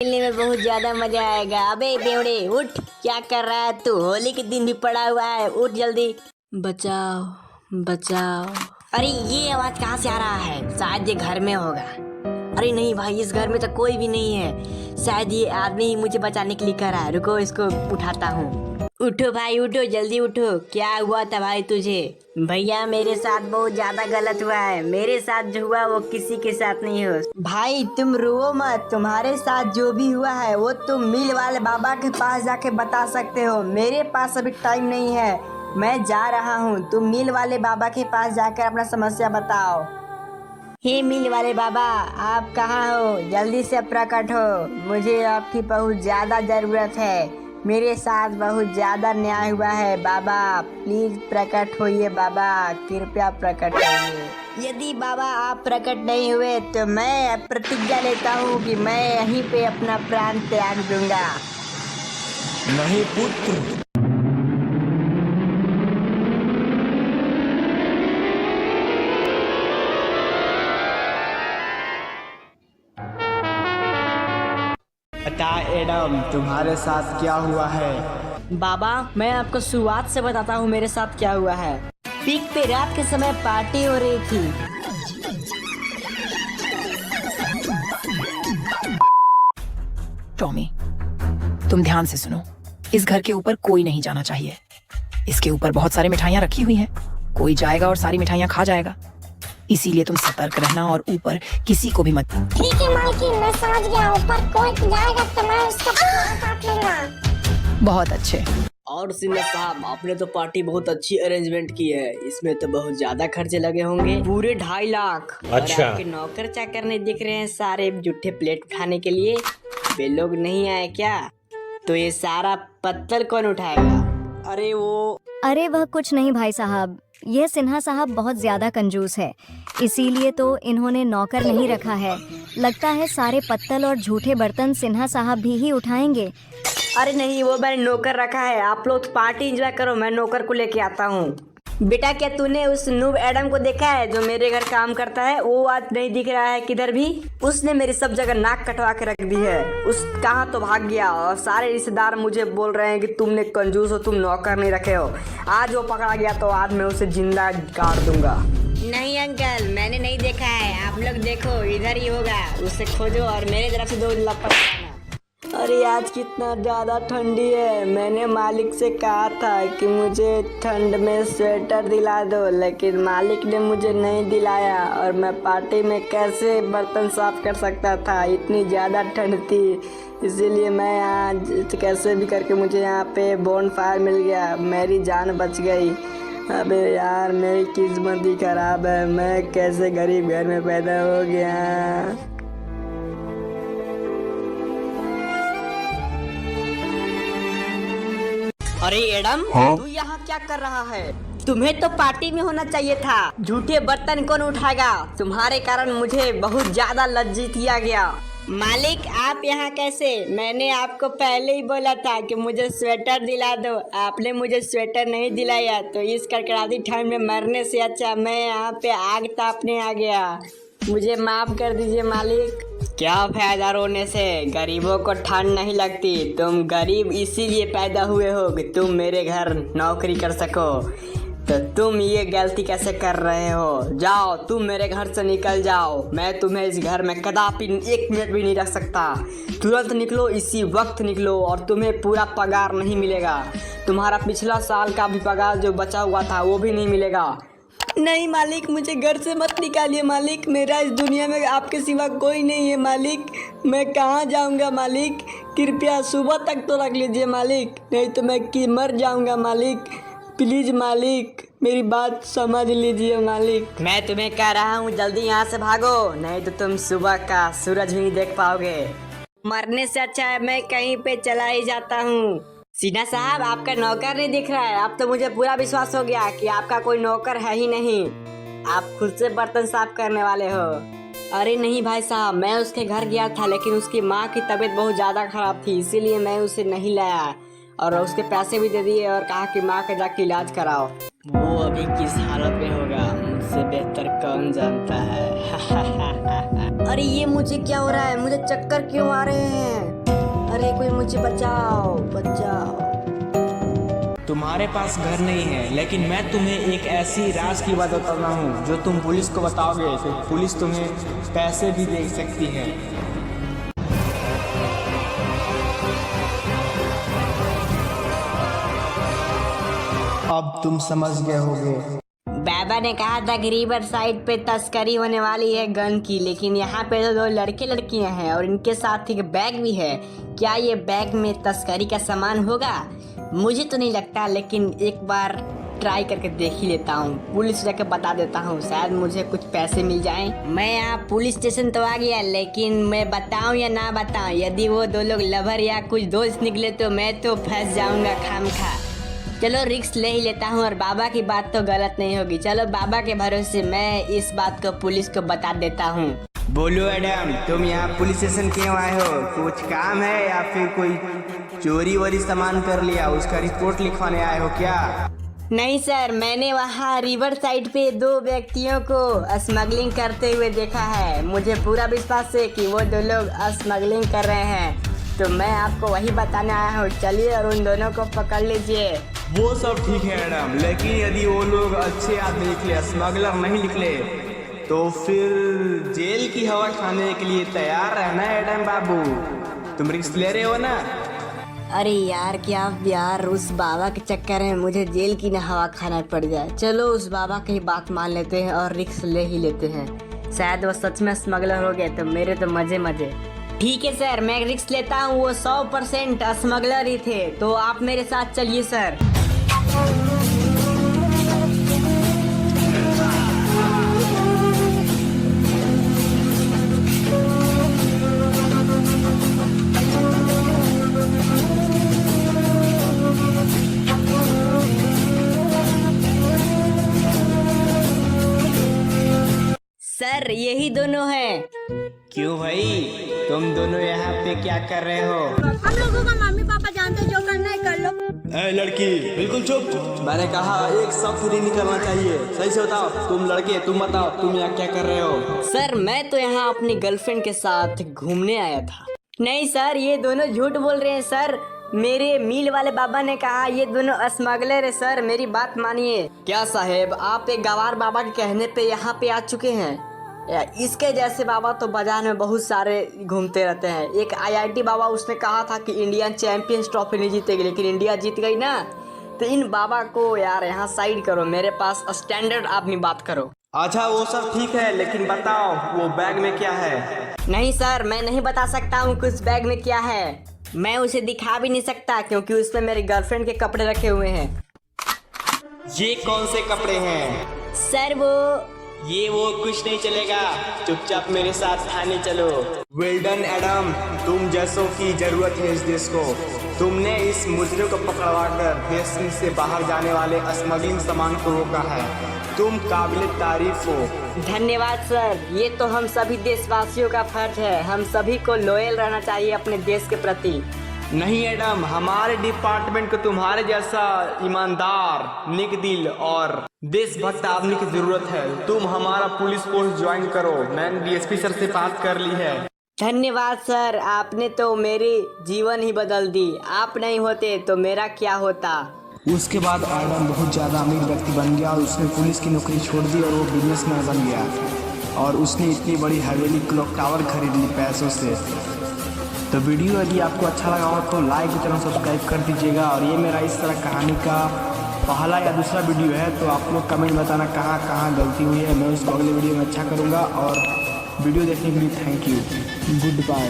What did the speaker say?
खेलने में बहुत ज्यादा मजा आएगा। अबे बेवड़े उठ, क्या कर रहा है तू? होली के दिन भी पड़ा हुआ है, उठ जल्दी। बचाओ बचाओ। अरे ये आवाज कहाँ से आ रहा है? शायद ये घर में होगा। अरे नहीं भाई, इस घर में तो कोई भी नहीं है। शायद ये आदमी ही मुझे बचाने के लिए कर रहा है। रुको इसको उठाता हूँ। उठो भाई उठो, जल्दी उठो। क्या हुआ था भाई तुझे? भैया मेरे साथ बहुत ज्यादा गलत हुआ है। मेरे साथ जो हुआ वो किसी के साथ नहीं हो। भाई तुम रो मत, तुम्हारे साथ जो भी हुआ है वो तुम मिल वाले बाबा के पास जाके बता सकते हो। मेरे पास अभी टाइम नहीं है, मैं जा रहा हूँ। तुम मिल वाले बाबा के पास जाकर अपना समस्या बताओ। हे मिल वाले बाबा, आप कहाँ हो? जल्दी से प्रकट हो, मुझे आपकी बहुत ज्यादा जरूरत है। मेरे साथ बहुत ज्यादा न्याय हुआ है बाबा, प्लीज प्रकट होइए बाबा, कृपया प्रकट होइए। यदि बाबा आप प्रकट नहीं हुए तो मैं प्रतिज्ञा लेता हूँ कि मैं यहीं पे अपना प्राण त्याग दूंगा। नहीं पुत्र, बता एडम, तुम्हारे साथ क्या हुआ है? बाबा मैं आपको शुरुआत से बताता हूँ मेरे साथ क्या हुआ है। पीक पे रात के समय पार्टी हो रही थी। टॉमी, तुम ध्यान से सुनो। इस घर के ऊपर कोई नहीं जाना चाहिए। इसके ऊपर बहुत सारी मिठाइयाँ रखी हुई हैं। कोई जाएगा और सारी मिठाइयाँ खा जाएगा। इसीलिए तुम सतर्क रहना और ऊपर किसी को भी मत। ठीक है मालकिन, मैं समझ गया। ऊपर कोई जाएगा तो मैं उसका काट लूंगा। बहुत अच्छे। और सिन्हा साहब, आपने तो पार्टी बहुत अच्छी अरेंजमेंट की है। इसमें तो बहुत ज्यादा खर्चे लगे होंगे, पूरे 2.5 लाख। अच्छा। और आपके नौकर चाकर नहीं दिख रहे हैं सारे जूठे प्लेट उठाने के लिए? वे लोग नहीं आए क्या? तो ये सारा पत्थर कौन उठाएगा? अरे वह कुछ नहीं भाई साहब, यह सिन्हा साहब बहुत ज्यादा कंजूस है, इसीलिए तो इन्होंने नौकर नहीं रखा है। लगता है सारे पत्तल और झूठे बर्तन सिन्हा साहब भी ही उठाएंगे। अरे नहीं, वो मैंने नौकर रखा है। आप लोग पार्टी एंजॉय करो, मैं नौकर को लेके आता हूँ। बेटा क्या तूने उस नूब एडम को देखा है जो मेरे घर काम करता है? वो आज नहीं दिख रहा है किधर भी। उसने मेरी सब जगह नाक कटवा के रख दी है। उस कहाँ तो भाग गया। और सारे रिश्तेदार मुझे बोल रहे हैं कि तुमने कंजूस हो, तुम नौकर नहीं रखे हो। आज वो पकड़ा गया तो आज मैं उसे जिंदा काट दूंगा। नहीं अंकल, मैंने नहीं देखा है। आप लोग देखो, इधर ही होगा। उसे खोजो और मेरे तरफ से 2 लपट। अरे आज कितना ज़्यादा ठंडी है। मैंने मालिक से कहा था कि मुझे ठंड में स्वेटर दिला दो, लेकिन मालिक ने मुझे नहीं दिलाया। और मैं पार्टी में कैसे बर्तन साफ कर सकता था, इतनी ज़्यादा ठंड थी। इसीलिए मैं आज कैसे भी करके मुझे यहाँ पे बोन फायर मिल गया, मेरी जान बच गई। अबे यार, मेरी किस्मत ही खराब है। मैं कैसे गरीब घर में पैदा हो गया। अरे एडम, तू यहाँ क्या कर रहा है? तुम्हें तो पार्टी में होना चाहिए था। झूठे बर्तन कौन उठाएगा? तुम्हारे कारण मुझे बहुत ज्यादा लज्जित किया गया। मालिक आप यहाँ कैसे? मैंने आपको पहले ही बोला था कि मुझे स्वेटर दिला दो। आपने मुझे स्वेटर नहीं दिलाया, तो इस कड़कड़ाती ठंड में मरने से अच्छा मैं यहाँ पे आग तापने आ गया। मुझे माफ कर दीजिए मालिक। क्या फायदा रोने से? गरीबों को ठंड नहीं लगती। तुम गरीब इसीलिए पैदा हुए हो कि तुम मेरे घर नौकरी कर सको। तो तुम ये गलती कैसे कर रहे हो? जाओ, तुम मेरे घर से निकल जाओ। मैं तुम्हें इस घर में कदापि 1 मिनट भी नहीं रख सकता। तुरंत निकलो, इसी वक्त निकलो, और तुम्हें पूरा पगार नहीं मिलेगा। तुम्हारा पिछला साल का भी पगार जो बचा हुआ था वो भी नहीं मिलेगा। नहीं मालिक, मुझे घर से मत निकालिए मालिक। मेरा इस दुनिया में आपके सिवा कोई नहीं है मालिक। मैं कहाँ जाऊँगा मालिक? कृपया सुबह तक तो रख लीजिए मालिक, नहीं तो मैं मर जाऊँगा मालिक। प्लीज मालिक, मेरी बात समझ लीजिए मालिक। मैं तुम्हें कह रहा हूँ जल्दी यहाँ से भागो, नहीं तो तुम सुबह का सूरज भी नहीं देख पाओगे। मरने से अच्छा है मैं कहीं पे चला ही जाता हूँ। सिन्हा साहब, आपका नौकर नहीं दिख रहा है। अब तो मुझे पूरा विश्वास हो गया कि आपका कोई नौकर है ही नहीं। आप खुद से बर्तन साफ करने वाले हो। अरे नहीं भाई साहब, मैं उसके घर गया था, लेकिन उसकी माँ की तबीयत बहुत ज़्यादा खराब थी, इसीलिए मैं उसे नहीं लाया। और उसके पैसे भी दे दिए और कहा कि माँ का जाके इलाज कराओ। वो अभी किस हालत में होगा मुझसे बेहतर कौन जानता है। अरे ये मुझे क्या हो रहा है? मुझे चक्कर क्यों आ रहे हैं? मुझे बचाओ बचाओ। तुम्हारे पास घर नहीं है, लेकिन मैं तुम्हें एक ऐसी राज की बात बता रहा हूँ जो तुम पुलिस को बताओगे तो पुलिस तुम्हें पैसे भी दे सकती है। अब तुम समझ गए होगे। बाबा ने कहा था कि रिवर साइड पे तस्करी होने वाली है गन की, लेकिन यहाँ पे तो 2 लड़के लड़कियां हैं और इनके साथ एक बैग भी है। क्या ये बैग में तस्करी का सामान होगा? मुझे तो नहीं लगता, लेकिन एक बार ट्राई करके देख ही लेता हूँ। पुलिस जाके बता देता हूँ, शायद मुझे कुछ पैसे मिल जाएं। मैं यहाँ पुलिस स्टेशन तो आ गया, लेकिन मैं बताऊँ या ना बताऊँ, यदि वो 2 लोग लवर या कुछ दोस्त निकले तो मैं तो फंस जाऊंगा खामखा। चलो रिस्क ले ही लेता हूँ और बाबा की बात तो गलत नहीं होगी। चलो बाबा के भरोसे मैं इस बात को पुलिस को बता देता हूँ। बोलो मैडम, तुम यहाँ पुलिस स्टेशन क्यों आए हो? कुछ काम है या फिर कोई चोरी वोरी सामान कर लिया उसका रिपोर्ट लिखवाने आए हो क्या? नहीं सर, मैंने वहाँ रिवर साइड पे 2 व्यक्तियों को स्मगलिंग करते हुए देखा है। मुझे पूरा विश्वास है कि वो 2 लोग स्मगलिंग कर रहे हैं, तो मैं आपको वही बताने आया हूँ। चलिए और उन दोनों को पकड़ लीजिए। वो सब ठीक है मैडम, लेकिन यदि वो लोग अच्छे आदमी निकले, स्मगलर नहीं निकले, तो फिर जेल की हवा खाने के लिए तैयार रहना है मैडम बाबू। तुम रिस्क ले रहे हो ना? अरे यार, क्या यार, उस बाबा के चक्कर में मुझे जेल की न हवा खाना पड़ जाए। चलो उस बाबा की बात मान लेते हैं और रिस्क ले ही लेते हैं। शायद वो सच में स्मगलर हो गए तो मेरे तो मजे मजे। ठीक है सर, मैं रिस्क लेता हूँ। वो 100% स्मगलर ही थे, तो आप मेरे साथ चलिए सर। सर यही दोनों हैं। क्यों भाई, तुम दोनों यहाँ पे क्या कर रहे हो? हम लोगों का मम्मी पापा जानते जो करना है कर लो। ए लड़की, बिल्कुल चुप। मैंने कहा एक शब्द नहीं निकलना चाहिए। सही से बताओ, तुम लड़के, तुम बताओ तुम यहाँ क्या कर रहे हो? सर मैं तो यहाँ अपनी गर्लफ्रेंड के साथ घूमने आया था। नहीं सर, ये दोनों झूठ बोल रहे हैं सर। मेरे मील वाले बाबा ने कहा ये दोनों स्मगलर है सर, मेरी बात मानिए। क्या साहेब, आप एक गवार बाबा के कहने पे यहाँ पे आ चुके हैं? इसके जैसे बाबा तो बाजार में बहुत सारे घूमते रहते हैं। एक IIT बाबा, उसने कहा था कि इंडियन चैंपियंस ट्रॉफी नहीं जीतेगी, लेकिन इंडिया जीत गई ना। तो इन बाबा को यार यहाँ साइड करो, मेरे पास स्टैंडर्ड आदमी बात करो। अच्छा वो सब ठीक है, लेकिन बताओ वो बैग में क्या है? नहीं सर, मैं नहीं बता सकता हूँ कि उस बैग में क्या है। मैं उसे दिखा भी नहीं सकता क्योंकि उसमें मेरी गर्लफ्रेंड के कपड़े रखे हुए हैं। ये कौन से कपड़े हैं? सर वो कुछ नहीं चलेगा, चुपचाप मेरे साथ थाने चलो। वेल डन एडम, तुम जैसों की जरूरत है इस देश को। तुमने इस मुजरिम को पकड़वाकर देश से बाहर जाने वाले स्मगलिंग सामान को रोका है। तुम काबिल तारीफ हो। धन्यवाद सर, ये तो हम सभी देशवासियों का फर्ज है। हम सभी को लॉयल रहना चाहिए अपने देश के प्रति। नहीं एडम, हमारे डिपार्टमेंट को तुम्हारे जैसा ईमानदार, नेक दिल और देशभक्त आदमी की जरूरत है। तुम हमारा पुलिस फोर्स ज्वाइन करो। मैंने DSP सर से बात कर ली है। धन्यवाद सर, आपने तो मेरी जीवन ही बदल दी। आप नहीं होते तो मेरा क्या होता। उसके बाद एडम बहुत ज़्यादा अमीर व्यक्ति बन गया और उसने पुलिस की नौकरी छोड़ दी और वो बिजनेसमैन बन गया। और उसने इतनी बड़ी हवेली क्लॉक टावर खरीद ली पैसों से। तो वीडियो यदि आपको अच्छा लगा हो तो लाइक चैनल सब्सक्राइब कर दीजिएगा। और ये मेरा इस तरह कहानी का पहला या दूसरा वीडियो है, तो आप लोग कमेंट बताना कहाँ कहाँ गलती हुई है। मैं उसको अगले वीडियो में अच्छा करूँगा। और वीडियो देखने के लिए थैंक यू, गुड बाय।